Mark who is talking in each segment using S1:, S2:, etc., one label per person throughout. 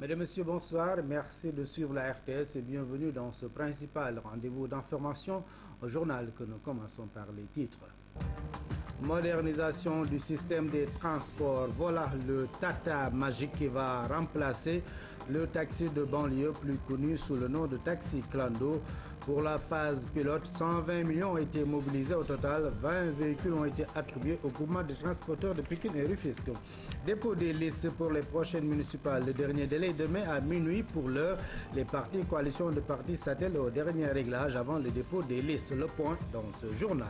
S1: Mesdames, Messieurs, bonsoir. Merci de suivre la RTS et bienvenue dans ce principal rendez-vous d'information au journal que nous commençons par les titres. Modernisation du système des transports. Voilà le Tata Magique qui va remplacer le taxi de banlieue plus connu sous le nom de taxi Clando. Pour la phase pilote, 120 millions ont été mobilisés au total. 20 véhicules ont été attribués au groupement des transporteurs de Pékin et Rufisque. Dépôt des listes pour les prochaines municipales. Le dernier délai est demain à minuit. Pour l'heure, les partis coalitions de partis s'attellent au dernier réglage avant le dépôt des listes. Le point dans ce journal.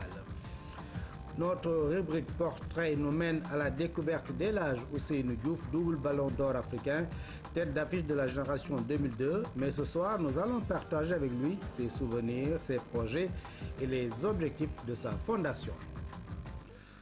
S1: Notre rubrique portrait nous mène à la découverte d'El Hadji Ousseynou Diouf, double ballon d'or africain, tête d'affiche de la génération 2002. Mais ce soir, nous allons partager avec lui ses souvenirs, ses projets et les objectifs de sa fondation.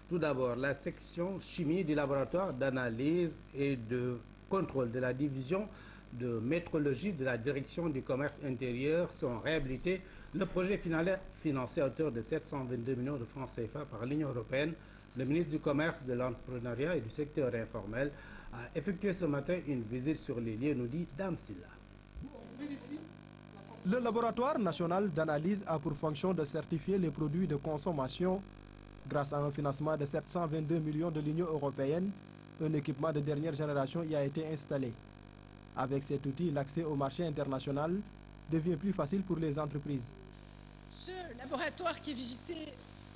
S1: Tout d'abord, la section chimie du laboratoire d'analyse et de contrôle de la division de métrologie de la direction du commerce intérieur sont réhabilités. Le projet final financé à hauteur de 722 millions de francs CFA par l'Union européenne. Le ministre du Commerce, de l'Entrepreneuriat et du secteur informel a effectué ce matin une visite sur les lieux, nous dit Dame Silla.
S2: Le laboratoire national d'analyse a pour fonction de certifier les produits de consommation grâce à un financement de 722 millions de l'Union européenne. Un équipement de dernière génération y a été installé. Avec cet outil, l'accès au marché international devient plus facile pour les entreprises.
S3: Ce laboratoire qui est visité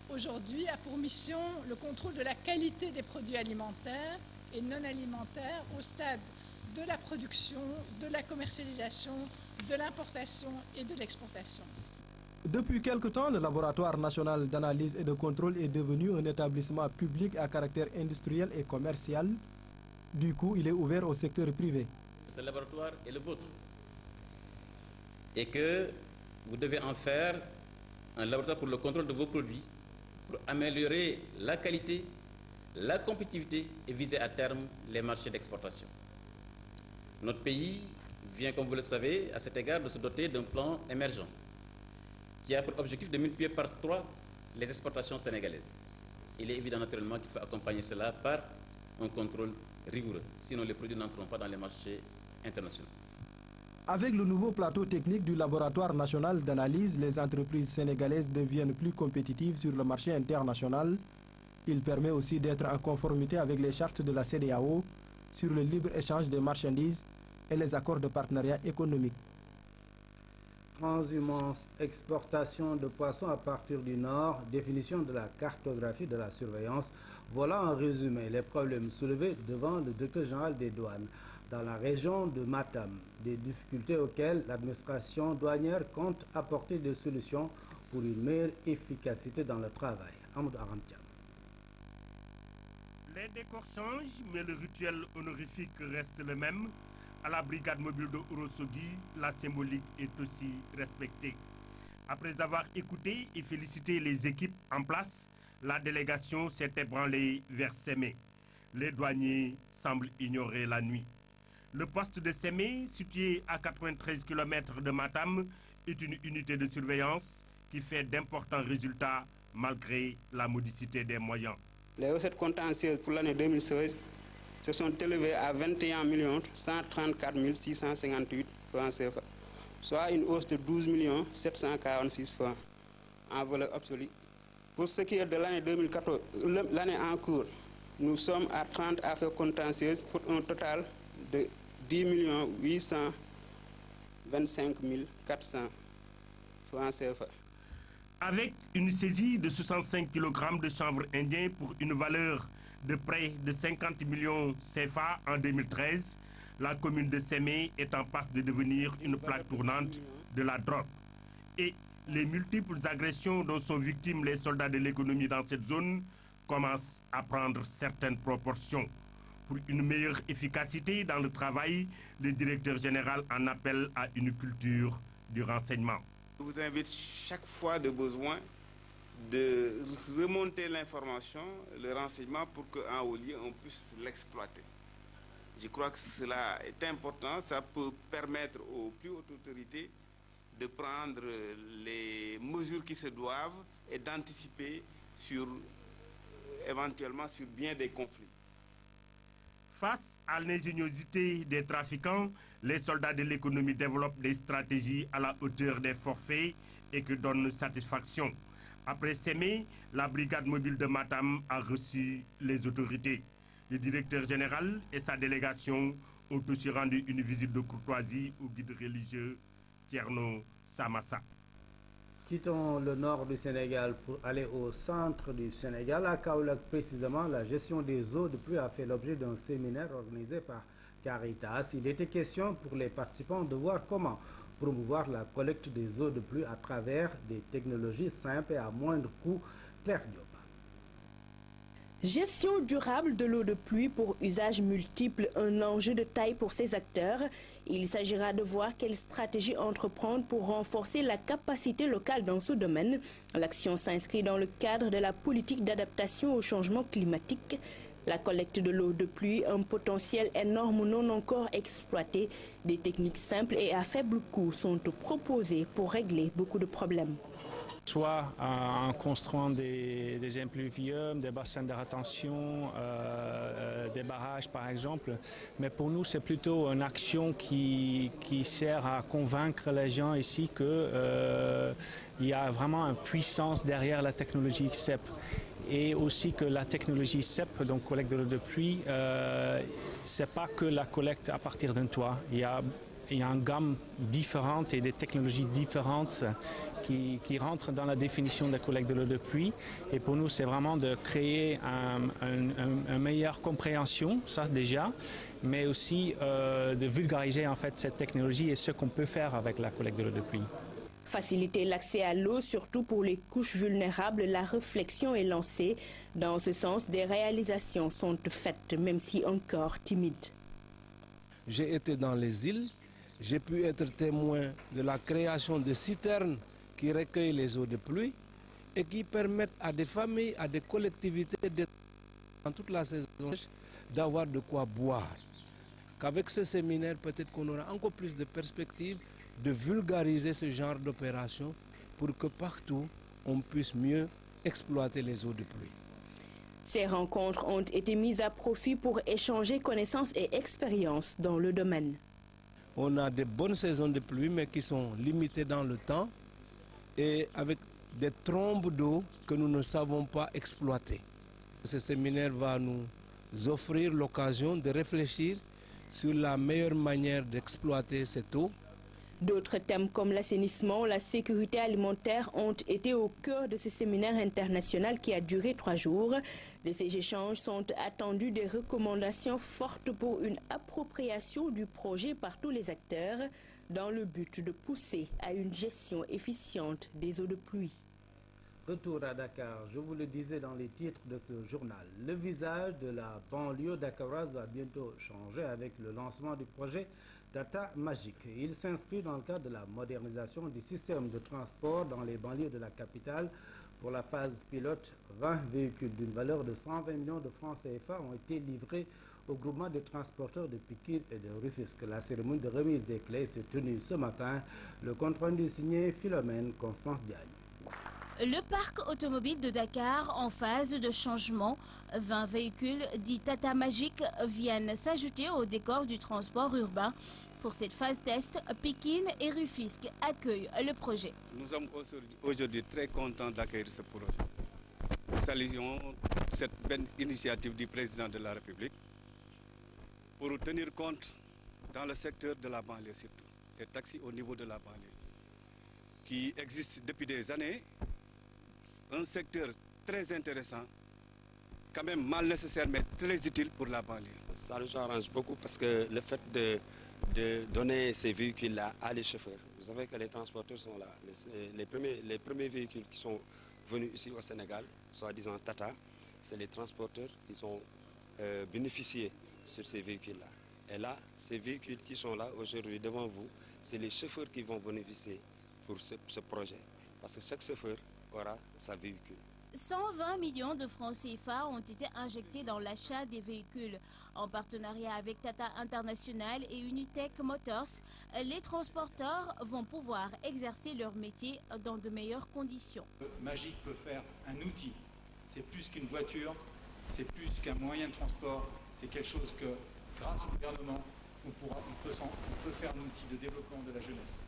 S3: aujourd'hui a pour mission le contrôle de la qualité des produits alimentaires et non alimentaires au stade de la production, de la commercialisation, de l'importation et de l'exportation.
S2: Depuis quelque temps, le laboratoire national d'analyse et de contrôle est devenu un établissement public à caractère industriel et commercial. Du coup, il est ouvert au secteur privé.
S4: Ce laboratoire est le vôtre et que vous devez en faire un laboratoire pour le contrôle de vos produits, pour améliorer la qualité, la compétitivité et viser à terme les marchés d'exportation. Notre pays vient, comme vous le savez, à cet égard de se doter d'un plan émergent qui a pour objectif de multiplier par 3 les exportations sénégalaises. Il est évident naturellement qu'il faut accompagner cela par un contrôle rigoureux, sinon les produits n'entreront pas dans les marchés internationaux.
S2: Avec le nouveau plateau technique du laboratoire national d'analyse, les entreprises sénégalaises deviennent plus compétitives sur le marché international. Il permet aussi d'être en conformité avec les chartes de la CEDEAO sur le libre-échange des marchandises et les accords de partenariat économique.
S1: Transhumance, exportation de poissons à partir du Nord, définition de la cartographie de la surveillance. Voilà en résumé les problèmes soulevés devant le directeur général des douanes dans la région de Matam, des difficultés auxquelles l'administration douanière compte apporter des solutions pour une meilleure efficacité dans le travail. Amadou Aramtiam.
S5: Les décors changent, mais le rituel honorifique reste le même. À la brigade mobile de Ourossogui, la symbolique est aussi respectée. Après avoir écouté et félicité les équipes en place, la délégation s'est ébranlée vers Sémé. Les douaniers semblent ignorer la nuit. Le poste de Sémé, situé à 93 km de Matam, est une unité de surveillance qui fait d'importants résultats malgré la modicité des moyens.
S6: Les recettes contentieuses pour l'année 2016 se sont élevées à 21 134 658 francs CFA, soit une hausse de 12 746 francs en valeur absolue. Pour ce qui est de l'année 2014, l'année en cours, nous sommes à 30 affaires contentieuses pour un total de 10 825 400 francs CFA.
S5: Avec une saisie de 65 kg de chanvre indien pour une valeur de près de 50 millions CFA en 2013, la commune de Sémé est en passe de devenir une plaque tournante de la drogue. Et les multiples agressions dont sont victimes les soldats de l'économie dans cette zone commencent à prendre certaines proportions. Pour une meilleure efficacité dans le travail, le directeur général en appelle à une culture du renseignement.
S7: Je vous invite chaque fois de besoin de remonter l'information, le renseignement pour qu'en haut lieu on puisse l'exploiter. Je crois que cela est important, ça peut permettre aux plus hautes autorités de prendre les mesures qui se doivent et d'anticiper éventuellement sur bien des conflits.
S5: Face à l'ingéniosité des trafiquants, les soldats de l'économie développent des stratégies à la hauteur des forfaits et qui donnent satisfaction. Après Sémé, la brigade mobile de Matam a reçu les autorités. Le directeur général et sa délégation ont aussi rendu une visite de courtoisie au guide religieux Thierno Samassa.
S1: Quittons le nord du Sénégal pour aller au centre du Sénégal. À Kaolack, précisément, la gestion des eaux de pluie a fait l'objet d'un séminaire organisé par Caritas. Il était question pour les participants de voir comment promouvoir la collecte des eaux de pluie à travers des technologies simples et à moindre coût. Claire Diop.
S8: Gestion durable de l'eau de pluie pour usage multiple, un enjeu de taille pour ces acteurs. Il s'agira de voir quelle stratégie entreprendre pour renforcer la capacité locale dans ce domaine. L'action s'inscrit dans le cadre de la politique d'adaptation au changement climatique. La collecte de l'eau de pluie, un potentiel énorme non encore exploité. Des techniques simples et à faible coût sont proposées pour régler beaucoup de problèmes.
S9: Soit en construisant des impluviums, des bassins de rétention, des barrages par exemple. Mais pour nous, c'est plutôt une action qui sert à convaincre les gens ici qu'il y a vraiment une puissance derrière la technologie CEP. Et aussi que la technologie CEP, donc collecte de l'eau de pluie, c'est pas que la collecte à partir d'un toit. Il y a une gamme différente et des technologies différentes qui rentrent dans la définition de la collecte de l'eau de pluie. Et pour nous, c'est vraiment de créer une meilleure compréhension, ça déjà, mais aussi de vulgariser en fait cette technologie et ce qu'on peut faire avec la collecte de l'eau de pluie.
S8: Faciliter l'accès à l'eau, surtout pour les couches vulnérables, la réflexion est lancée. Dans ce sens, des réalisations sont faites, même si encore timides.
S10: J'ai été dans les îles, j'ai pu être témoin de la création de citernes qui recueillent les eaux de pluie et qui permettent à des familles, à des collectivités dans toute la saison d'avoir de quoi boire. Qu'avec ce séminaire, peut-être qu'on aura encore plus de perspectives de vulgariser ce genre d'opération pour que partout on puisse mieux exploiter les eaux de pluie.
S8: Ces rencontres ont été mises à profit pour échanger connaissances et expériences dans le domaine.
S10: On a de bonnes saisons de pluie mais qui sont limitées dans le temps et avec des trombes d'eau que nous ne savons pas exploiter. Ce séminaire va nous offrir l'occasion de réfléchir sur la meilleure manière d'exploiter cette eau.
S8: D'autres thèmes comme l'assainissement, la sécurité alimentaire ont été au cœur de ce séminaire international qui a duré 3 jours. De ces échanges sont attendues des recommandations fortes pour une appropriation du projet par tous les acteurs dans le but de pousser à une gestion efficiente des eaux de pluie.
S1: Retour à Dakar, je vous le disais dans les titres de ce journal. Le visage de la banlieue dakaroise va bientôt changer avec le lancement du projet Tata Magic. Il s'inscrit dans le cadre de la modernisation du système de transport dans les banlieues de la capitale. Pour la phase pilote, 20 véhicules d'une valeur de 120 millions de francs CFA ont été livrés au groupement de transporteurs de Pikine et de Rufisque. La cérémonie de remise des clés s'est tenue ce matin. Le compte-rendu signé Philomène Constance Diagne.
S11: Le parc automobile de Dakar en phase de changement. 20 véhicules dits Tata Magic viennent s'ajouter au décor du transport urbain. Pour cette phase test, Pikine et Rufisque accueillent le projet.
S12: Nous sommes aujourd'hui très contents d'accueillir ce projet. Nous saluons cette belle initiative du président de la République pour tenir compte dans le secteur de la banlieue surtout, des taxis au niveau de la banlieue, qui existe depuis des années. Un secteur très intéressant, quand même mal nécessaire, mais très utile pour la banlieue.
S13: Ça nous arrange beaucoup parce que le fait de donner ces véhicules-là à les chauffeurs, vous savez que les transporteurs sont là. Les premiers véhicules qui sont venus ici au Sénégal, soi-disant Tata, c'est les transporteurs qui ont bénéficié sur ces véhicules-là. Et là, ces véhicules qui sont là aujourd'hui devant vous, c'est les chauffeurs qui vont bénéficier pour ce projet. Parce que chaque chauffeur aura sa véhicule.
S11: 120 millions de francs CFA ont été injectés dans l'achat des véhicules. En partenariat avec Tata International et Unitech Motors, les transporteurs vont pouvoir exercer leur métier dans de meilleures conditions.
S14: Magic peut faire un outil. C'est plus qu'une voiture, c'est plus qu'un moyen de transport. C'est quelque chose que grâce au gouvernement, on peut faire un outil de développement de la jeunesse.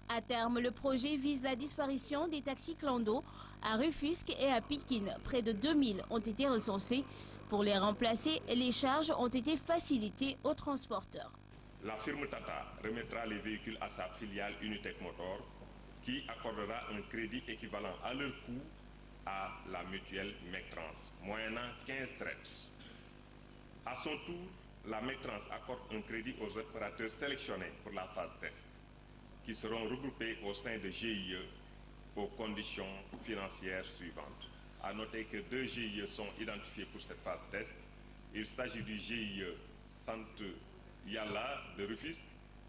S11: À terme, le projet vise la disparition des taxis clando à Rufisque et à Pikine. Près de 2000 ont été recensés. Pour les remplacer, les charges ont été facilitées aux transporteurs.
S15: La firme Tata remettra les véhicules à sa filiale Unitec Motor qui accordera un crédit équivalent à leur coût à la mutuelle Mectrans, moyennant 15 traites. À son tour, la Mectrans accorde un crédit aux opérateurs sélectionnés pour la phase test, qui seront regroupés au sein de GIE aux conditions financières suivantes. À noter que 2 GIE sont identifiés pour cette phase test. Il s'agit du GIE Sant Yalla de Rufisque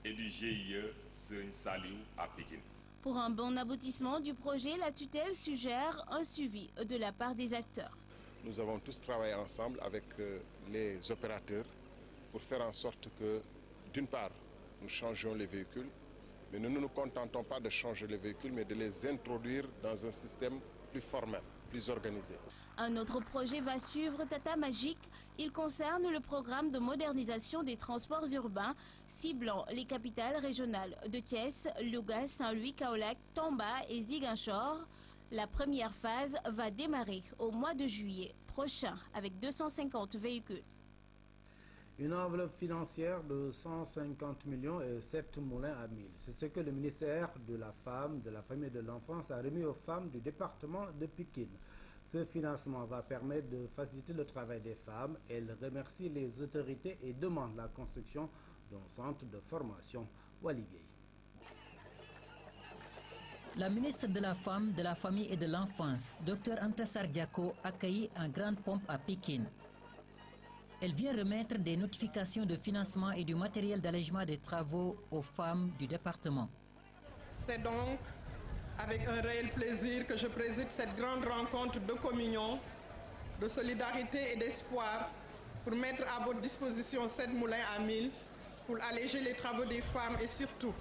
S15: et du GIE Serigne Saliou à Pikine.
S11: Pour un bon aboutissement du projet, la tutelle suggère un suivi de la part des acteurs.
S16: Nous avons tous travaillé ensemble avec les opérateurs pour faire en sorte que, d'une part, nous changions les véhicules, mais nous ne nous contentons pas de changer les véhicules, mais de les introduire dans un système plus formel, plus organisé.
S11: Un autre projet va suivre Tata Magic. Il concerne le programme de modernisation des transports urbains, ciblant les capitales régionales de Thiès, Louga, Saint-Louis, Kaolack, Tamba et Ziguinchor. La première phase va démarrer au mois de juillet prochain avec 250 véhicules.
S1: Une enveloppe financière de 150 millions et 7 moulins à 1000. C'est ce que le ministère de la Femme, de la Famille et de l'Enfance a remis aux femmes du département de Pikine. Ce financement va permettre de faciliter le travail des femmes. Elle remercie les autorités et demande la construction d'un centre de formation Waligay.
S17: La ministre de la Femme, de la Famille et de l'Enfance, Dr Anta Sardiako, accueillit en grande pompe à Pikine. Elle vient remettre des notifications de financement et du matériel d'allègement des travaux aux femmes du département.
S18: C'est donc avec un réel plaisir que je préside cette grande rencontre de communion, de solidarité et d'espoir pour mettre à votre disposition 7 moulins à 1000 pour alléger les travaux des femmes et surtout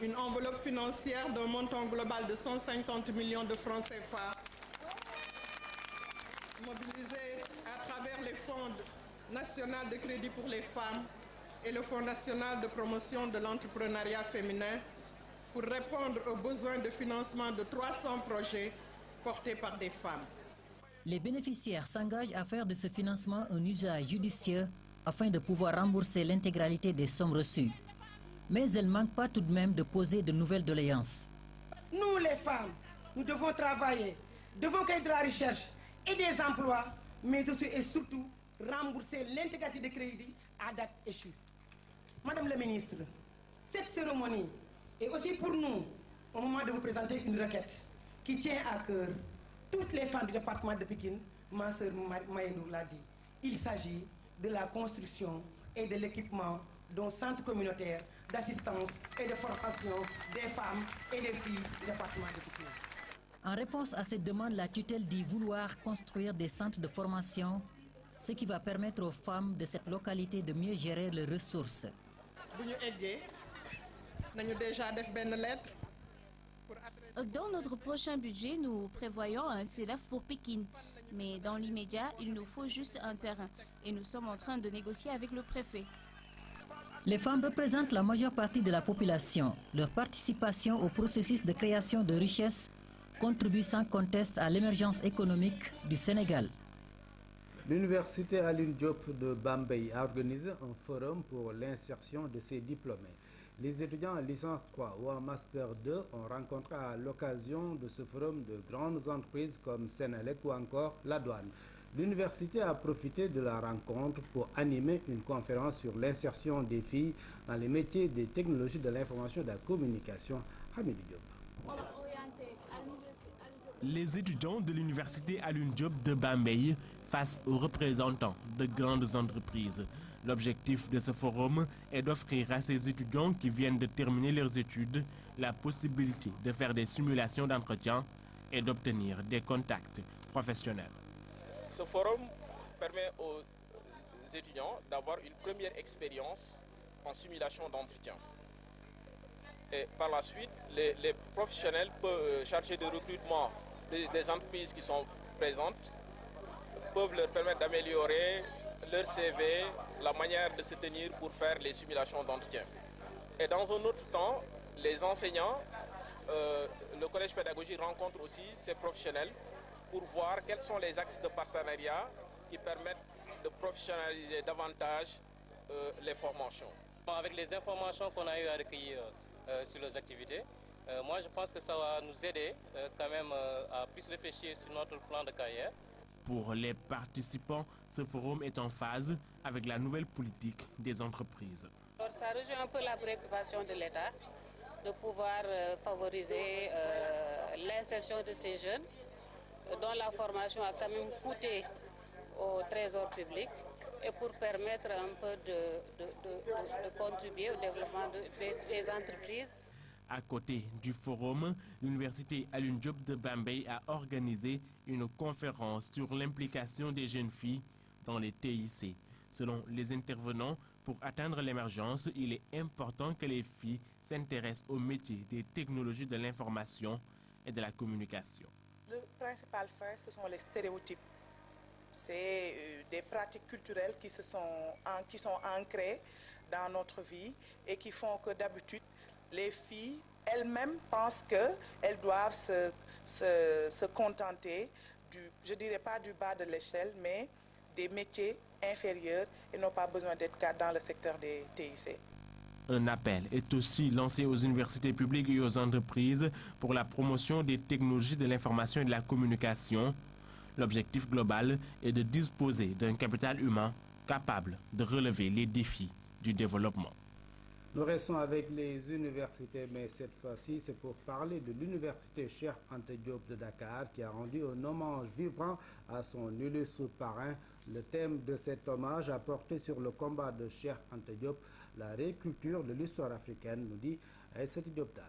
S18: une enveloppe financière d'un montant global de 150 millions de francs CFA mobilisés à travers les fonds national de crédit pour les femmes et le Fonds national de promotion de l'entrepreneuriat féminin pour répondre aux besoins de financement de 300 projets portés par des femmes.
S17: Les bénéficiaires s'engagent à faire de ce financement un usage judicieux afin de pouvoir rembourser l'intégralité des sommes reçues. Mais elles ne manquent pas tout de même de poser de nouvelles doléances.
S19: Nous les femmes, nous devons travailler, devons créer de la recherche et des emplois, mais aussi et surtout rembourser l'intégralité des crédits à date échue. Madame la ministre, cette cérémonie est aussi pour nous au moment de vous présenter une requête qui tient à cœur toutes les femmes du département de Pikine. Ma sœur Maïnour l'a dit. Il s'agit de la construction et de l'équipement d'un centre communautaire d'assistance et de formation des femmes et des filles du département de Pikine.
S17: En réponse à cette demande, la tutelle dit vouloir construire des centres de formation, ce qui va permettre aux femmes de cette localité de mieux gérer leurs ressources.
S11: Dans notre prochain budget, nous prévoyons un CELAF pour Pikine. Mais dans l'immédiat, il nous faut juste un terrain. Et nous sommes en train de négocier avec le préfet.
S17: Les femmes représentent la majeure partie de la population. Leur participation au processus de création de richesses contribue sans conteste à l'émergence économique du Sénégal.
S1: L'université Alioune Diop de Bambey a organisé un forum pour l'insertion de ses diplômés. Les étudiants en licence 3 ou en master 2 ont rencontré à l'occasion de ce forum de grandes entreprises comme Senelec ou encore la douane. L'université a profité de la rencontre pour animer une conférence sur l'insertion des filles dans les métiers des technologies de l'information et de la communication. Hamidi Diop.
S5: Les étudiants de l'université Alioune Diop de Bambey face aux représentants de grandes entreprises. L'objectif de ce forum est d'offrir à ces étudiants qui viennent de terminer leurs études la possibilité de faire des simulations d'entretien et d'obtenir des contacts professionnels.
S20: Ce forum permet aux étudiants d'avoir une première expérience en simulation d'entretien. Et par la suite, les professionnels chargés de recrutement des entreprises qui sont présentes peuvent leur permettre d'améliorer leur CV, la manière de se tenir pour faire les simulations d'entretien. Et dans un autre temps, les enseignants, le collège pédagogique rencontre aussi ces professionnels pour voir quels sont les axes de partenariat qui permettent de professionnaliser davantage les formations.
S21: Avec les informations qu'on a eu à recueillir sur les activités, moi je pense que ça va nous aider quand même à plus réfléchir sur notre plan de carrière.
S5: Pour les participants, ce forum est en phase avec la nouvelle politique des entreprises.
S22: Alors, ça rejoint un peu la préoccupation de l'État de pouvoir favoriser l'insertion de ces jeunes dont la formation a quand même coûté au trésor public et pour permettre un peu de contribuer au développement des entreprises.
S5: À côté du forum, l'université Alioune Diop de Bambey a organisé une conférence sur l'implication des jeunes filles dans les TIC. Selon les intervenants, pour atteindre l'émergence, il est important que les filles s'intéressent au métier des technologies de l'information et de la communication.
S23: Le principal frein, ce sont les stéréotypes. C'est des pratiques culturelles qui sont ancrées dans notre vie et qui font que d'habitude, les filles elles-mêmes pensent qu'elles doivent se contenter je dirais pas du bas de l'échelle, mais des métiers inférieurs et n'ont pas besoin d'être dans le secteur des TIC.
S5: Un appel est aussi lancé aux universités publiques et aux entreprises pour la promotion des technologies de l'information et de la communication. L'objectif global est de disposer d'un capital humain capable de relever les défis du développement.
S1: Nous restons avec les universités, mais cette fois-ci, c'est pour parler de l'université Cheikh Anta Diop de Dakar qui a rendu un hommage vibrant à son illustre parrain. Le thème de cet hommage a porté sur le combat de Cheikh Anta Diop, la réécriture de l'histoire africaine, nous dit Aïssatou Diop Tall.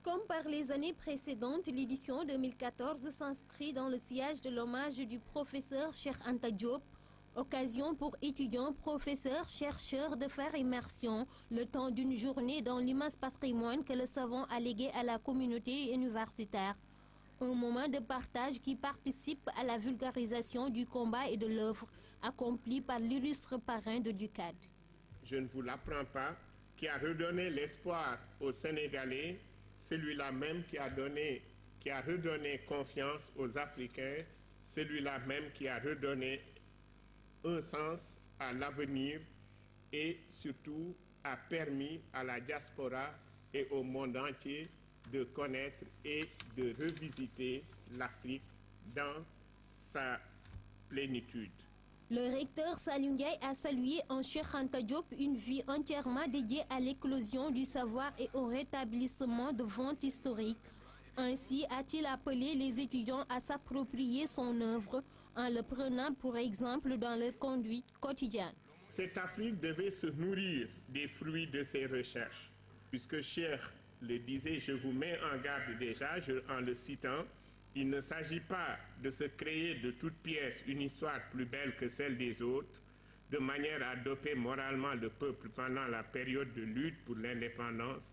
S24: Comme par les années précédentes, l'édition 2014 s'inscrit dans le sillage de l'hommage du professeur Cheikh Anta Diop. Occasion pour étudiants, professeurs, chercheurs de faire immersion le temps d'une journée dans l'immense patrimoine que le savant a légué à la communauté universitaire. Un moment de partage qui participe à la vulgarisation du combat et de l'œuvre accomplie par l'illustre parrain de l'UCAD.
S25: Je ne vous l'apprends pas, qui a redonné l'espoir aux Sénégalais, celui-là même qui a redonné confiance aux Africains, celui-là même qui a redonné un sens à l'avenir et surtout a permis à la diaspora et au monde entier de connaître et de revisiter l'Afrique dans sa plénitude.
S24: Le recteur Saliou Ndiaye a salué en Cheikh Anta Diop une vie entièrement dédiée à l'éclosion du savoir et au rétablissement de ventes historiques. Ainsi a-t-il appelé les étudiants à s'approprier son œuvre en le prenant pour exemple dans leur conduite quotidienne.
S25: Cette Afrique devait se nourrir des fruits de ses recherches, puisque Cheikh le disait, je vous mets en garde déjà, en le citant, il ne s'agit pas de se créer de toutes pièces une histoire plus belle que celle des autres, de manière à doper moralement le peuple pendant la période de lutte pour l'indépendance,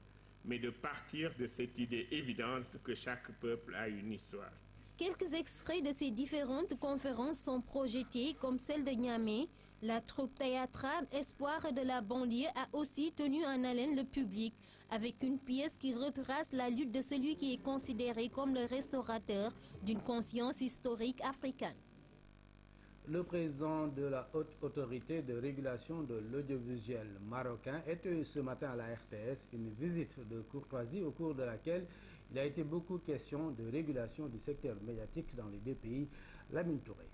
S25: mais de partir de cette idée évidente que chaque peuple a une histoire.
S24: Quelques extraits de ces différentes conférences sont projetés, comme celle de Niamey. La troupe théâtrale Espoir de la banlieue a aussi tenu en haleine le public, avec une pièce qui retrace la lutte de celui qui est considéré comme le restaurateur d'une conscience historique africaine.
S1: Le président de la Haute Autorité de Régulation de l'Audiovisuel marocain était ce matin à la RTS, une visite de courtoisie au cours de laquelle il a été beaucoup question de régulation du secteur médiatique dans les deux pays. Lamine Touré.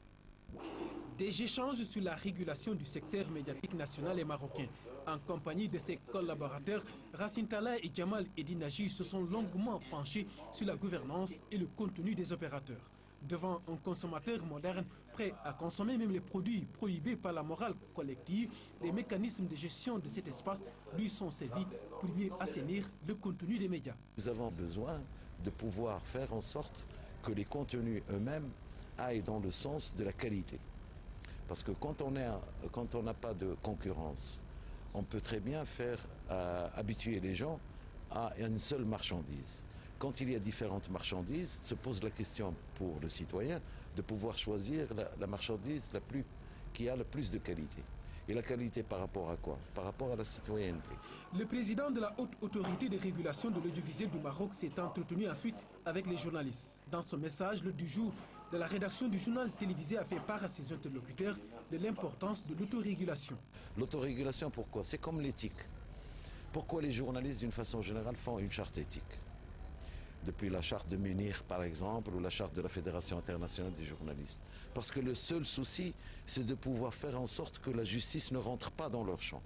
S2: Des échanges sur la régulation du secteur médiatique national et marocain. En compagnie de ses collaborateurs, Racine Talla et Jamal Edinaji se sont longuement penchés sur la gouvernance et le contenu des opérateurs. Devant un consommateur moderne, prêt à consommer même les produits prohibés par la morale collective, les mécanismes de gestion de cet espace lui sont servis pour mieux assainir le contenu des médias.
S26: Nous avons besoin de pouvoir faire en sorte que les contenus eux-mêmes aillent dans le sens de la qualité. Parce que quand on n'a pas de concurrence, on peut très bien faire habituer les gens à une seule marchandise. Quand il y a différentes marchandises, se pose la question pour le citoyen de pouvoir choisir la marchandise qui a le plus de qualité. Et la qualité par rapport à quoi? Par rapport à la citoyenneté.
S2: Le président de la Haute Autorité de régulation de l'audiovisuel du Maroc s'est entretenu ensuite avec les journalistes. Dans son message, le du jour de la rédaction du journal télévisé a fait part à ses interlocuteurs de l'importance de l'autorégulation.
S26: L'autorégulation, pourquoi? C'est comme l'éthique. Pourquoi les journalistes, d'une façon générale, font une charte éthique? Depuis la charte de Munich, par exemple, ou la charte de la Fédération internationale des journalistes. Parce que le seul souci, c'est de pouvoir faire en sorte que la justice ne rentre pas dans leur champ.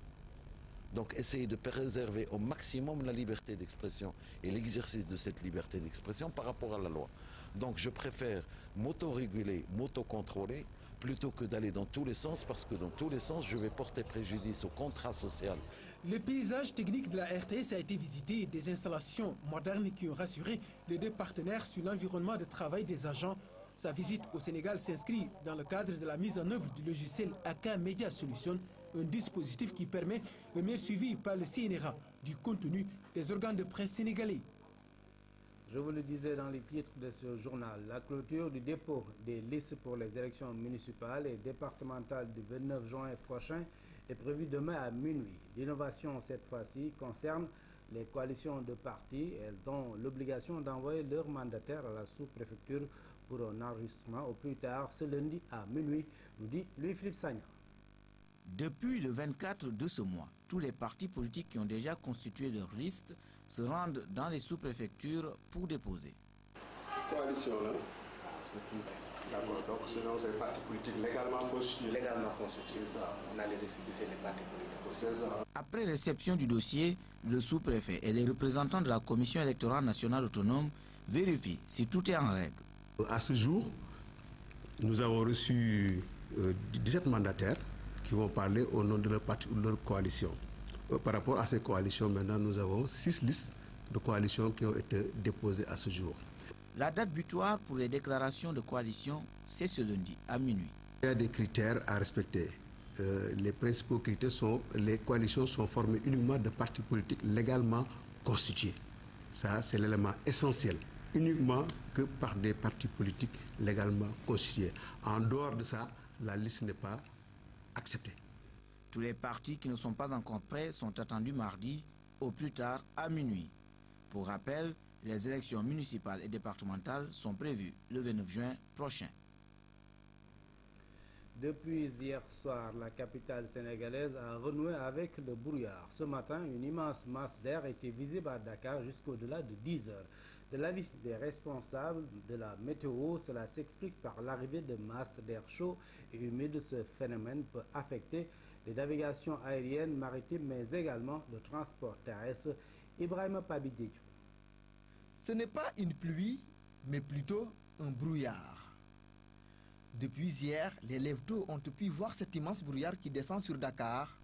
S26: Donc essayer de préserver au maximum la liberté d'expression et l'exercice de cette liberté d'expression par rapport à la loi. Donc je préfère m'autoréguler, m'autocontrôler, plutôt que d'aller dans tous les sens, parce que dans tous les sens, je vais porter préjudice au contrat social.
S2: Le paysage technique de la RTS a été visité et des installations modernes qui ont rassuré les deux partenaires sur l'environnement de travail des agents. Sa visite au Sénégal s'inscrit dans le cadre de la mise en œuvre du logiciel AK Media Solution, un dispositif qui permet le mieux suivi par le CNRA du contenu des organes de presse sénégalais.
S1: Je vous le disais dans les titres de ce journal, la clôture du dépôt des listes pour les élections municipales et départementales du 29 juin prochain est prévue demain à minuit. L'innovation cette fois-ci concerne les coalitions de partis. Elles ont l'obligation d'envoyer leurs mandataires à la sous-préfecture pour un enregistrement au plus tard ce lundi à minuit, nous dit Louis-Philippe Sagna.
S3: Depuis le 24 de ce mois, tous les partis politiques qui ont déjà constitué leur liste se rendent dans les sous-préfectures pour déposer.
S4: Coalition là, d'accord, donc ce sont les partis politiques légalement constitués. Légalement constitués, ça. On a les récépissés des partis politiques.
S3: Après réception du dossier, le sous-préfet et les représentants de la Commission électorale nationale autonome vérifient si tout est en règle.
S4: À ce jour, nous avons reçu 17 mandataires qui vont parler au nom de leur parti ou de leur coalition. Par rapport à ces coalitions, maintenant, nous avons 6 listes de coalitions qui ont été déposées à ce jour.
S3: La date butoir pour les déclarations de coalition, c'est ce lundi à minuit.
S4: Il y a des critères à respecter. Les principaux critères sont les coalitions sont formées uniquement de partis politiques légalement constitués. Ça, c'est l'élément essentiel. Uniquement que par des partis politiques légalement constitués. En dehors de ça, la liste n'est pas acceptée.
S3: Tous les partis qui ne sont pas encore prêts sont attendus mardi, au plus tard à minuit. Pour rappel, les élections municipales et départementales sont prévues le 29 juin prochain.
S1: Depuis hier soir, la capitale sénégalaise a renoué avec le brouillard. Ce matin, une immense masse d'air était visible à Dakar jusqu'au-delà de 10 heures. De l'avis des responsables de la météo, cela s'explique par l'arrivée de masses d'air chaud et humide. Ce phénomène peut affecter les navigations aériennes, maritimes, mais également le transport terrestre. Ibrahima Pabidédiou.
S6: Ce n'est pas une pluie, mais plutôt un brouillard. Depuis hier, les lèvres d'eau ont pu voir cet immense brouillard qui descend sur Dakar.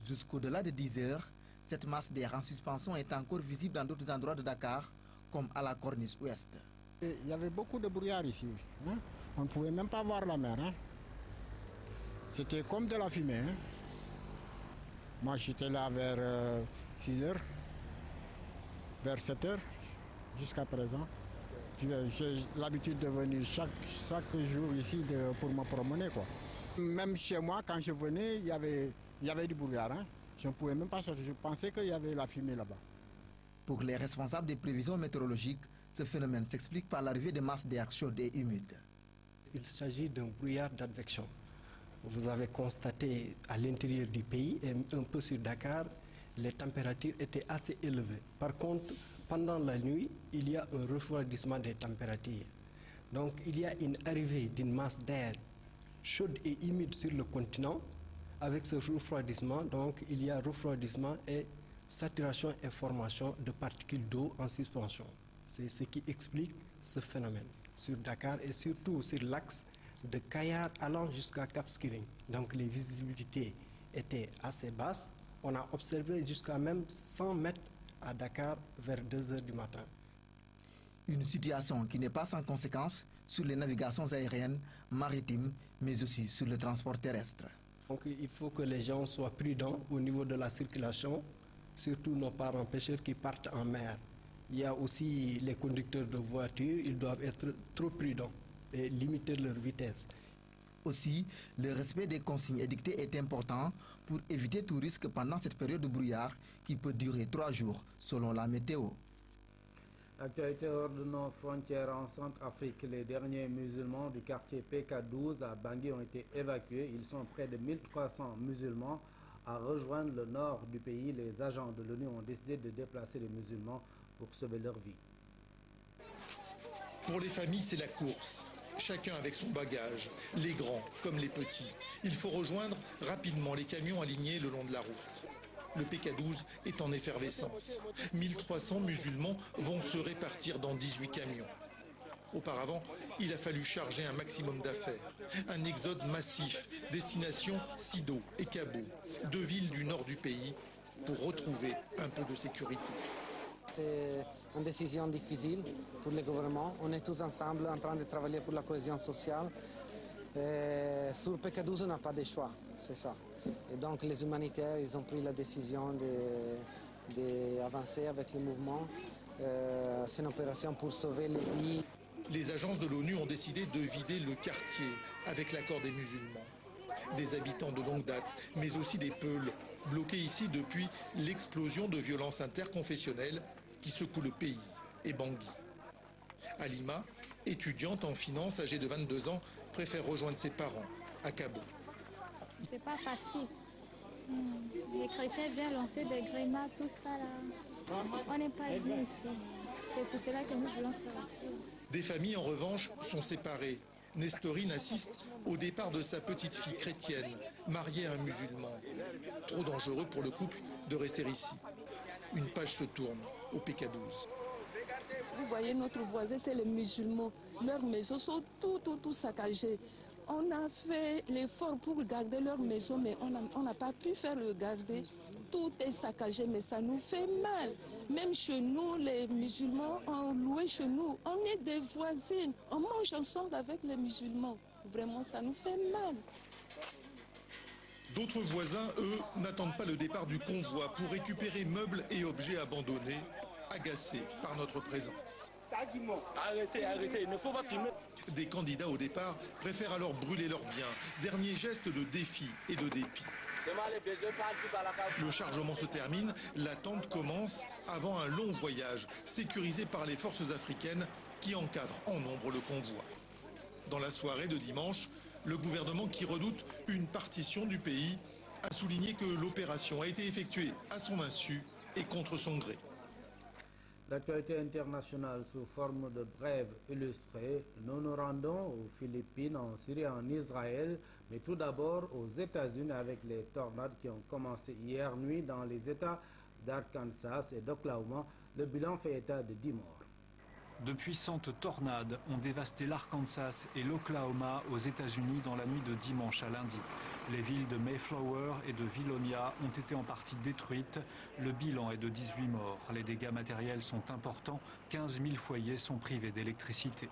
S6: Jusqu'au-delà de 10 heures, cette masse d'air en suspension est encore visible dans d'autres endroits de Dakar, comme à la corniche ouest.
S7: Il y avait beaucoup de brouillard ici. Hein? On ne pouvait même pas voir la mer. Hein? C'était comme de la fumée. Hein? Moi, j'étais là vers 6 heures, vers 7 heures, jusqu'à présent. J'ai l'habitude de venir chaque jour ici pour me promener, quoi. Même chez moi, quand je venais, il y avait du brouillard. Hein? Je ne pouvais même pas sortir. Je pensais qu'il y avait la fumée là-bas.
S6: Pour les responsables des prévisions météorologiques, ce phénomène s'explique par l'arrivée de masses d'air chaudes et humides.
S9: Il s'agit d'un brouillard d'advection. Vous avez constaté à l'intérieur du pays et un peu sur Dakar, les températures étaient assez élevées. Par contre, pendant la nuit, il y a un refroidissement des températures. Donc il y a une arrivée d'une masse d'air chaude et humide sur le continent. Avec ce refroidissement, donc il y a refroidissement et saturation et formation de particules d'eau en suspension. C'est ce qui explique ce phénomène sur Dakar et surtout sur l'axe de Kayar allant jusqu'à Cap Skirring. Donc les visibilités étaient assez basses. On a observé jusqu'à même 100 mètres à Dakar vers 2 heures du matin.
S6: Une situation qui n'est pas sans conséquence sur les navigations aériennes, maritimes, mais aussi sur le transport terrestre.
S9: Donc il faut que les gens soient prudents au niveau de la circulation, surtout nos parents pêcheurs qui partent en mer. Il y a aussi les conducteurs de voitures, ils doivent être trop prudents et limiter leur vitesse.
S6: Aussi, le respect des consignes édictées est important pour éviter tout risque pendant cette période de brouillard qui peut durer 3 jours selon la météo.
S1: Actualité hors de nos frontières en Centrafrique. Les derniers musulmans du quartier PK12 à Bangui ont été évacués. Ils sont près de 1300 musulmans à rejoindre le nord du pays. Les agents de l'ONU ont décidé de déplacer les musulmans pour sauver leur vie.
S8: Pour les familles, c'est la course. Chacun avec son bagage, les grands comme les petits. Il faut rejoindre rapidement les camions alignés le long de la route. Le PK12 est en effervescence. 1300 musulmans vont se répartir dans 18 camions. Auparavant, il a fallu charger un maximum d'affaires. Un exode massif, destination Sido et Kabo, 2 villes du nord du pays, pour retrouver un peu de sécurité.
S10: C'est une décision difficile pour le gouvernement. On est tous ensemble en train de travailler pour la cohésion sociale. Sur PK12, on n'a pas de choix, c'est ça. Et donc les humanitaires, ils ont pris la décision d'avancer avec le mouvement. C'est une opération pour sauver les vies.
S8: Les agences de l'ONU ont décidé de vider le quartier avec l'accord des musulmans. Des habitants de longue date, mais aussi des Peuls, bloqués ici depuis l'explosion de violences interconfessionnelles qui secouent le pays et Bangui. Alima, étudiante en finance âgée de 22 ans, préfère rejoindre ses parents à Kabo.
S12: C'est pas facile. Les chrétiens viennent lancer des grenades, tout ça là. On n'est pas bien ici. C'est pour cela que nous voulons sortir.
S8: Des familles en revanche sont séparées. Nestorine assiste au départ de sa petite fille chrétienne, mariée à un musulman. Trop dangereux pour le couple de rester ici. Une page se tourne au PK12.
S13: Vous voyez, notre voisin, c'est les musulmans. Leurs maisons sont tout saccagées. On a fait l'effort pour garder leur maison, mais on n'a pas pu faire le garder. Tout est saccagé, mais ça nous fait mal. Même chez nous, les musulmans ont loué chez nous. On est des voisines. On mange ensemble avec les musulmans. Vraiment, ça nous fait mal.
S8: D'autres voisins, eux, n'attendent pas le départ du convoi pour récupérer meubles et objets abandonnés, agacés par notre présence.
S14: Arrêtez, il ne faut pas filmer.
S8: Des candidats au départ préfèrent alors brûler leurs biens. Dernier geste de défi et de dépit. Le chargement se termine, l'attente commence avant un long voyage, sécurisé par les forces africaines qui encadrent en nombre le convoi. Dans la soirée de dimanche, le gouvernement qui redoute une partition du pays a souligné que l'opération a été effectuée à son insu et contre son gré.
S1: L'actualité internationale sous forme de brève illustrée. Nous nous rendons aux Philippines, en Syrie, en Israël, mais tout d'abord aux États-Unis avec les tornades qui ont commencé hier nuit dans les États d'Arkansas et d'Oklahoma. Le bilan fait état de 10 morts.
S15: De puissantes tornades ont dévasté l'Arkansas et l'Oklahoma aux États-Unis dans la nuit de dimanche à lundi. Les villes de Mayflower et de Vilonia ont été en partie détruites. Le bilan est de 18 morts. Les dégâts matériels sont importants. 15 000 foyers sont privés d'électricité.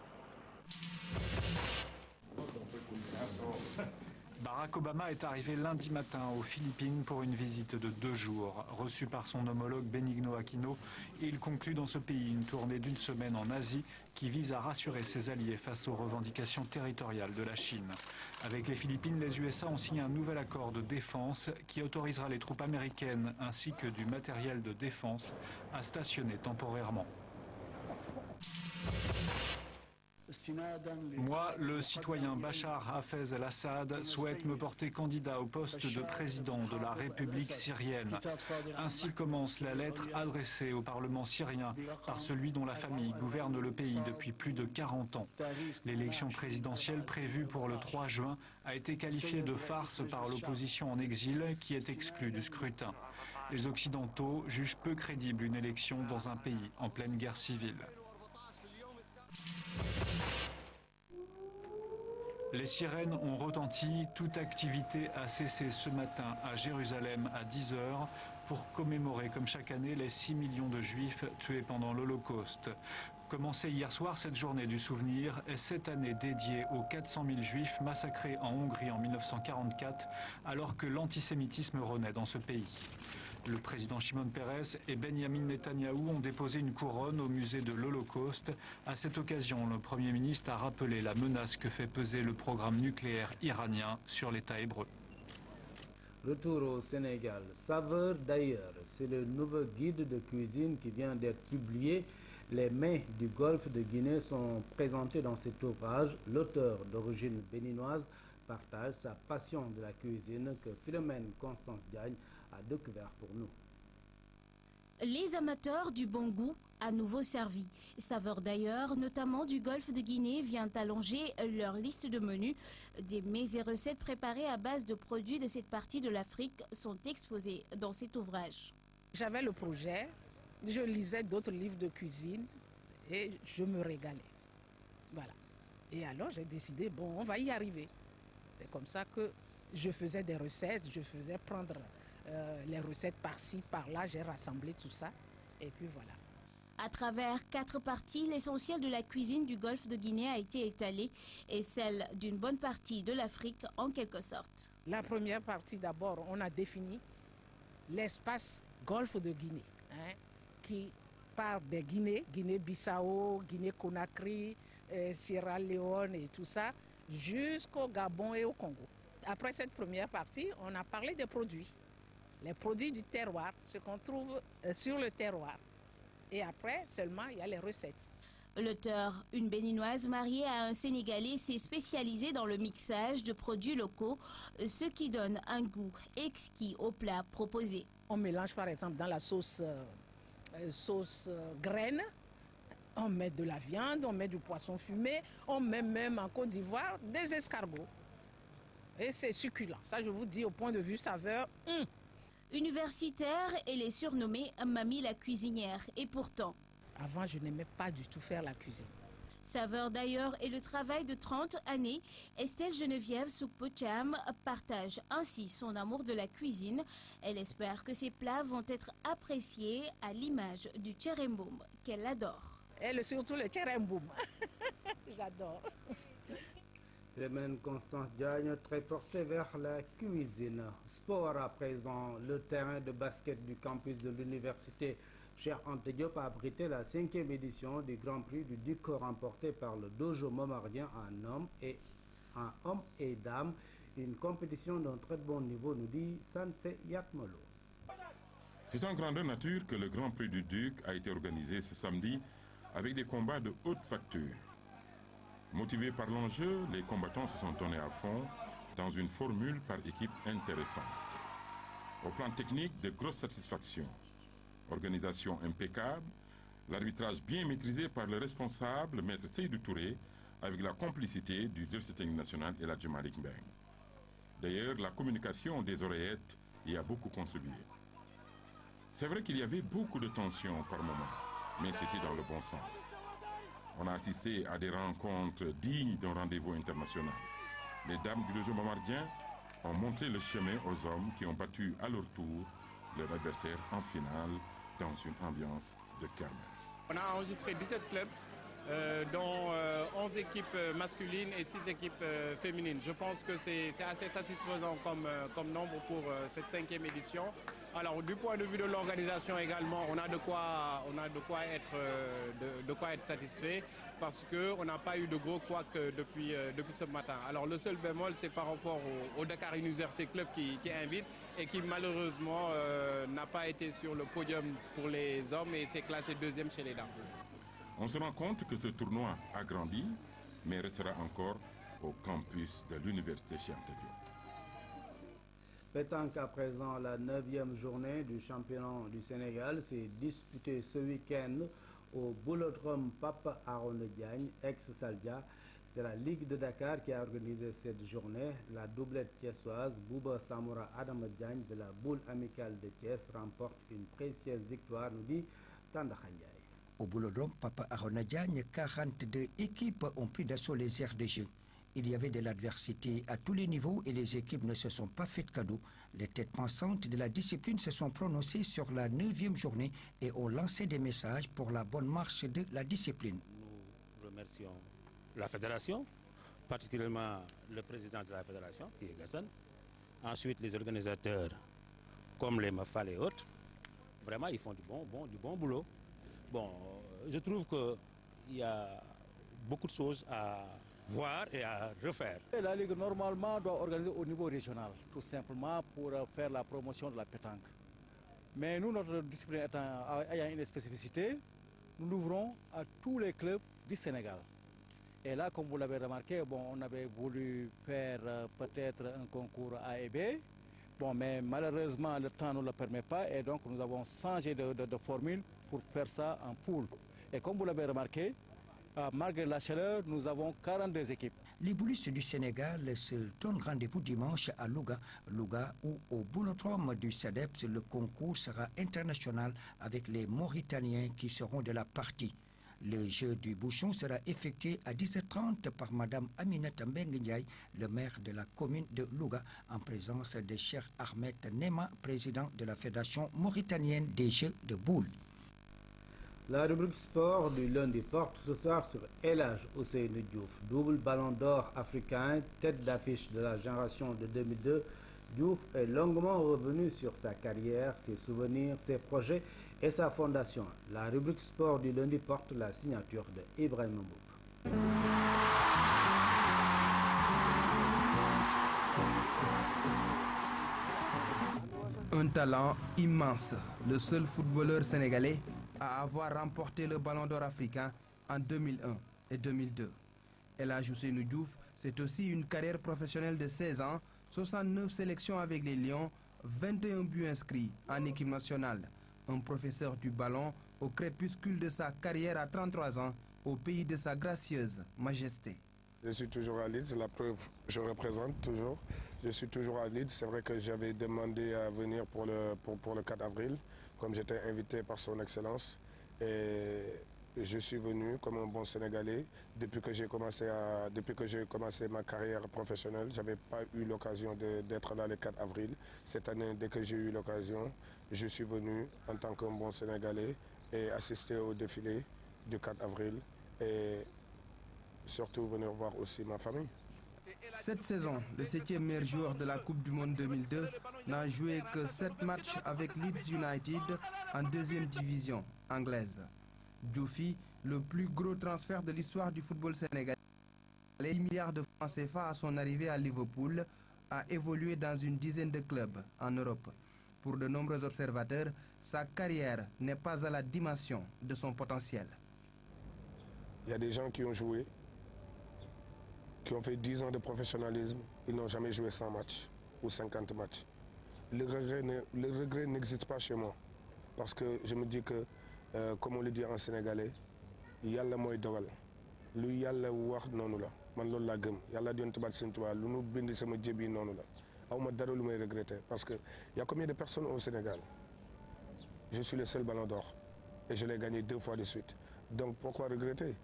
S15: Barack Obama est arrivé lundi matin aux Philippines pour une visite de 2 jours. Reçu par son homologue Benigno Aquino, il conclut dans ce pays une tournée d'1 semaine en Asie qui vise à rassurer ses alliés face aux revendications territoriales de la Chine. Avec les Philippines, les USA ont signé un nouvel accord de défense qui autorisera les troupes américaines ainsi que du matériel de défense à stationner temporairement. Moi, le citoyen Bachar Hafez el-Assad, souhaite me porter candidat au poste de président de la République syrienne. Ainsi commence la lettre adressée au Parlement syrien par celui dont la famille gouverne le pays depuis plus de 40 ans. L'élection présidentielle prévue pour le 3 juin a été qualifiée de farce par l'opposition en exil qui est exclue du scrutin. Les Occidentaux jugent peu crédible une élection dans un pays en pleine guerre civile. Les sirènes ont retenti, toute activité a cessé ce matin à Jérusalem à 10 h pour commémorer comme chaque année les 6 millions de juifs tués pendant l'Holocauste. Commencée hier soir, cette journée du souvenir est cette année dédiée aux 400 000 juifs massacrés en Hongrie en 1944 alors que l'antisémitisme renaît dans ce pays. Le président Shimon Peres et Benjamin Netanyahou ont déposé une couronne au musée de l'Holocauste. À cette occasion, le Premier ministre a rappelé la menace que fait peser le programme nucléaire iranien sur l'État hébreu.
S1: Retour au Sénégal. Saveur d'ailleurs, c'est le nouveau guide de cuisine qui vient d'être publié. Les mets du golfe de Guinée sont présentés dans cet ouvrage. L'auteur d'origine béninoise partage sa passion de la cuisine que Philomène Constance Diagne a découvert pour nous.
S11: Les amateurs du bon goût à nouveau servi. Saveurs d'ailleurs, notamment du golfe de Guinée, vient allonger leur liste de menus. Des mets et recettes préparés à base de produits de cette partie de l'Afrique sont exposés dans cet ouvrage.
S16: J'avais le projet, je lisais d'autres livres de cuisine et je me régalais. Voilà. Et alors j'ai décidé, bon, on va y arriver. C'est comme ça que je faisais des recettes, je faisais prendre les recettes par-ci, par-là, j'ai rassemblé tout ça et puis voilà.
S11: À travers 4 parties, l'essentiel de la cuisine du golfe de Guinée a été étalé et celle d'une bonne partie de l'Afrique en quelque sorte.
S16: La première partie d'abord, on a défini l'espace golfe de Guinée, hein, qui part des Guinées, Guinée-Bissau, Guinée-Conakry, Sierra Leone et tout ça, jusqu'au Gabon et au Congo. Après cette première partie, on a parlé des produits. Les produits du terroir, ce qu'on trouve sur le terroir. Et après, seulement, il y a les recettes.
S11: L'auteur, une béninoise mariée à un Sénégalais, s'est spécialisée dans le mixage de produits locaux, ce qui donne un goût exquis aux plats proposés.
S16: On mélange par exemple dans la sauce graine, on met de la viande, on met du poisson fumé, on met même en Côte d'Ivoire des escargots. Et c'est succulent. Ça, je vous dis, au point de vue saveur,
S11: Universitaire, elle est surnommée Mamie la cuisinière. Et pourtant,
S16: avant, je n'aimais pas du tout faire la cuisine.
S11: Saveur d'ailleurs est le travail de 30 années. Estelle Geneviève Soukpocham partage ainsi son amour de la cuisine. Elle espère que ses plats vont être appréciés à l'image du tcheremboum qu'elle adore.
S16: Et surtout le tcheremboum. J'adore.
S1: Philomène Constance Diagne, très portée vers la cuisine. Sport à présent, le terrain de basket du campus de l'université Cheikh Anta Diop a abrité la 5e édition du Grand Prix du Duc remporté par le Dojo Momardien en hommes et dames. Une compétition d'un très bon niveau, nous dit Sanse Yatmolo.
S17: C'est en grandeur nature que le Grand Prix du Duc a été organisé ce samedi avec des combats de haute facture. Motivés par l'enjeu, les combattants se sont donnés à fond dans une formule par équipe intéressante. Au plan technique, de grosses satisfactions. Organisation impeccable, l'arbitrage bien maîtrisé par le responsable, Maître Seydou Touré, avec la complicité du directeur technique national et la Malick Mbeng. D'ailleurs, la communication des oreillettes y a beaucoup contribué. C'est vrai qu'il y avait beaucoup de tensions par moment, mais c'était dans le bon sens. On a assisté à des rencontres dignes d'un rendez-vous international. Les dames du Dojo Momardien ont montré le chemin aux hommes qui ont battu à leur tour leur adversaire en finale dans une ambiance de kermesse.
S18: On a enregistré 17 clubs, dont 11 équipes masculines et 6 équipes féminines. Je pense que c'est assez satisfaisant comme nombre pour cette 5e édition. Alors du point de vue de l'organisation également, on a de quoi être satisfait parce qu'on n'a pas eu de gros couacs depuis ce matin. Alors le seul bémol, c'est par rapport au Dakar Université Club qui invite et qui malheureusement n'a pas été sur le podium pour les hommes et s'est classé 2e chez les dames.
S17: On se rend compte que ce tournoi a grandi, mais restera encore au campus de l'université Cheikh Anta Diop.
S1: Pétanque à présent, la 9e journée du championnat du Sénégal s'est disputée ce week-end au Boulodrome Papa Arona Diagne, ex-Saldia. C'est la Ligue de Dakar qui a organisé cette journée. La doublette thiessoise Bouba Samoura Adama Diagne de la boule amicale de Thiès remporte une précieuse victoire, nous dit Tanda Khandiaye.
S19: Au Boulodrome Papa Arona Diagne, 42 équipes ont pris d'assaut les aires de jeu. Il y avait de l'adversité à tous les niveaux et les équipes ne se sont pas faites cadeau. Les têtes pensantes de la discipline se sont prononcées sur la 9e journée et ont lancé des messages pour la bonne marche de la discipline.
S20: Nous remercions la fédération, particulièrement le président de la fédération, qui est Gassan. Ensuite, les organisateurs comme les Mafal et autres, vraiment ils font du bon boulot. Bon, je trouve qu'il y a beaucoup de choses à voir et à refaire.
S5: La Ligue normalement doit organiser au niveau régional, tout simplement pour faire la promotion de la pétanque. Mais nous, notre discipline ayant une spécificité, nous l'ouvrons à tous les clubs du Sénégal. Et là, comme vous l'avez remarqué, bon, on avait voulu faire peut-être un concours A et B. Bon, mais malheureusement, le temps ne le permet pas et donc nous avons changé de formule pour faire ça en poule. Et comme vous l'avez remarqué, malgré la chaleur, nous avons 42 équipes.
S19: Les boulistes du Sénégal se donnent rendez-vous dimanche à Louga, où au boulodrome du SADEPS, le concours sera international avec les Mauritaniens qui seront de la partie. Le jeu du bouchon sera effectué à 17h30 par Mme Aminata Mbengue Ndiaye, le maire de la commune de Louga, en présence de Cheikh Ahmed Nema, président de la Fédération mauritanienne des jeux de boules.
S1: La rubrique sport du lundi porte ce soir sur El Hadj Ousseynou Diouf, double ballon d'or africain, tête d'affiche de la génération de 2002. Diouf est longuement revenu sur sa carrière, ses souvenirs, ses projets et sa fondation. La rubrique sport du lundi porte la signature de Ibrahim Mboup.
S21: Un talent immense, le seul footballeur sénégalais à avoir remporté le ballon d'or africain en 2001 et 2002. El Hadj Ousseynou Diouf, c'est aussi une carrière professionnelle de 16 ans, 69 sélections avec les Lions, 21 buts inscrits en équipe nationale. Un professeur du ballon au crépuscule de sa carrière à 33 ans, au pays de sa gracieuse majesté.
S22: Je suis toujours à Leeds, la preuve, je représente toujours. Je suis toujours à Leeds. C'est vrai que j'avais demandé à venir pour le 4 avril, comme j'étais invité par son Excellence. Et je suis venu comme un bon Sénégalais. Depuis que j'ai commencé ma carrière professionnelle, je n'avais pas eu l'occasion d'être là le 4 avril. Cette année, dès que j'ai eu l'occasion, je suis venu en tant qu'un bon Sénégalais et assister au défilé du 4 avril. Et surtout venir voir aussi ma famille.
S21: Cette saison, le 7e meilleur joueur de la Coupe du Monde 2002 n'a joué que 7 matchs avec Leeds United en 2e division anglaise. Diouf, le plus gros transfert de l'histoire du football sénégalais, 10 milliards de francs CFA à son arrivée à Liverpool, a évolué dans une dizaine de clubs en Europe. Pour de nombreux observateurs, sa carrière n'est pas à la dimension de son potentiel.
S22: Il y a des gens qui ont joué, qui ont fait 10 ans de professionnalisme, ils n'ont jamais joué 100 matchs ou 50 matchs. Le regret n'existe pas chez moi. Parce que je me dis que, comme on le dit en sénégalais, Yalla moy dogal. Lu Yalla wax nonu la. Man lolou la gëm. Yalla di yonent ba Sëñ Tuubaa lu nu bind sama jëbi nonu la. Awma dara lu may regretter parce que il y a combien de personnes au Sénégal? Je suis le seul ballon d'or et je l'ai gagné 2 fois de suite. Donc pourquoi regretter?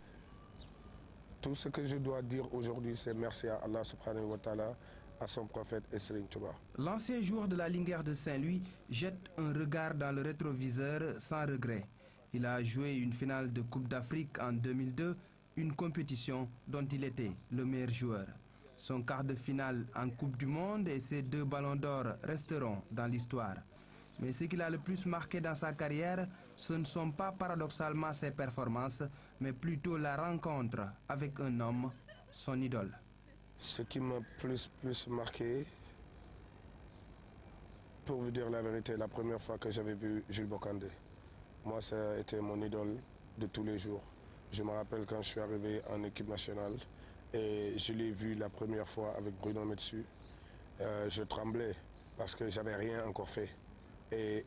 S22: Tout ce que je dois dire aujourd'hui, c'est merci à Allah subhanahu wa ta'ala, à son prophète et Serigne Touba.
S21: L'ancien joueur de la Linguère de Saint-Louis jette un regard dans le rétroviseur sans regret. Il a joué une finale de Coupe d'Afrique en 2002, une compétition dont il était le meilleur joueur. Son quart de finale en Coupe du Monde et ses 2 ballons d'or resteront dans l'histoire. Mais ce qui l'a le plus marqué dans sa carrière, ce ne sont pas paradoxalement ses performances, mais plutôt la rencontre avec un homme, son idole.
S22: Ce qui m'a plus marqué, pour vous dire la vérité, la première fois que j'avais vu Jules Bocandé, moi ça a été mon idole de tous les jours. Je me rappelle quand je suis arrivé en équipe nationale et je l'ai vu la première fois avec Bruno Metsu, je tremblais parce que j'avais rien encore fait. Et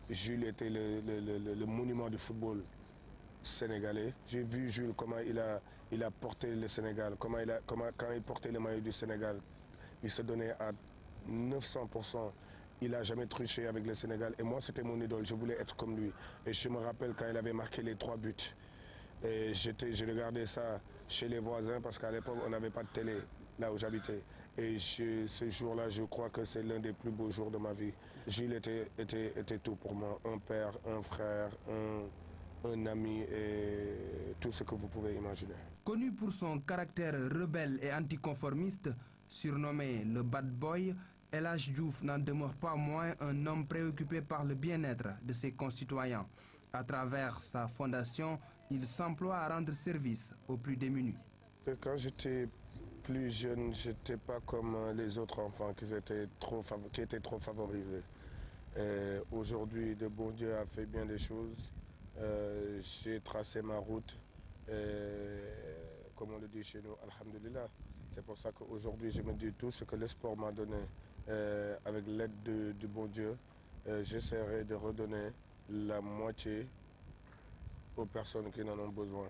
S22: Jules était le monument du football sénégalais. J'ai vu Jules comment il a porté le Sénégal, quand il portait le maillot du Sénégal, il se donnait à 900%. Il n'a jamais triché avec le Sénégal. Et moi, c'était mon idole. Je voulais être comme lui. Et je me rappelle quand il avait marqué les 3 buts. Et je regardais ça chez les voisins parce qu'à l'époque, on n'avait pas de télé là où j'habitais. Et ce jour-là, je crois que c'est l'un des plus beaux jours de ma vie. Gilles était tout pour moi. Un père, un frère, un ami et tout ce que vous pouvez imaginer.
S21: Connu pour son caractère rebelle et anticonformiste, surnommé le Bad Boy, El Hadj Diouf n'en demeure pas moins un homme préoccupé par le bien-être de ses concitoyens. À travers sa fondation, il s'emploie à rendre service aux plus démunis.
S22: Quand j'étais plus jeune, je n'étais pas comme les autres enfants qui étaient trop favorisés. Aujourd'hui, le bon Dieu a fait bien des choses. J'ai tracé ma route, comme on le dit chez nous, alhamdulillah. C'est pour ça qu'aujourd'hui, je me dis tout ce que le sport m'a donné, avec l'aide du bon Dieu, j'essaierai de redonner la moitié aux personnes qui en ont besoin.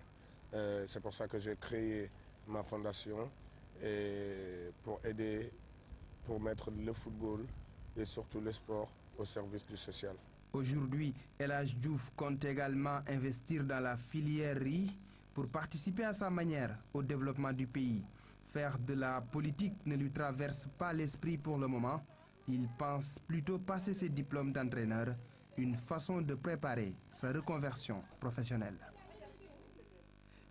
S22: C'est pour ça que j'ai créé ma fondation pour aider, pour mettre le football et surtout le sport au service du social.
S21: Aujourd'hui, El Hadj Diouf compte également investir dans la filière riz pour participer à sa manière au développement du pays. Faire de la politique ne lui traverse pas l'esprit pour le moment. Il pense plutôt passer ses diplômes d'entraîneur, une façon de préparer sa reconversion professionnelle.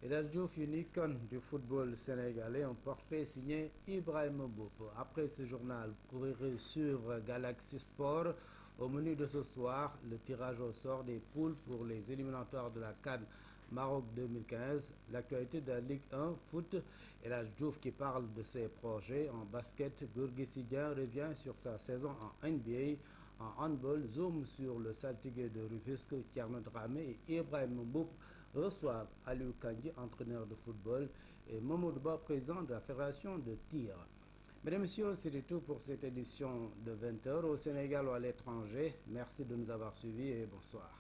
S1: El Hadj Diouf, une icône du football sénégalais, un portrait signé Ibrahim Mboup. Après ce journal, vous pourrez suivre Galaxy Sport. Au menu de ce soir, le tirage au sort des poules pour les éliminatoires de la CAN Maroc 2015, l'actualité de la Ligue 1 foot. El Hadj Diouf qui parle de ses projets en basket. Gorgui Sy Dieng revient sur sa saison en NBA. En handball, zoom sur le saltigué de Rufisque, Thierno Dramé et Ibrahim Mboup reçoivent Aliou Kandji, entraîneur de football, et Mamadou Ba, président de la fédération de tir. Mesdames et messieurs, c'était tout pour cette édition de 20h au Sénégal ou à l'étranger. Merci de nous avoir suivis et bonsoir.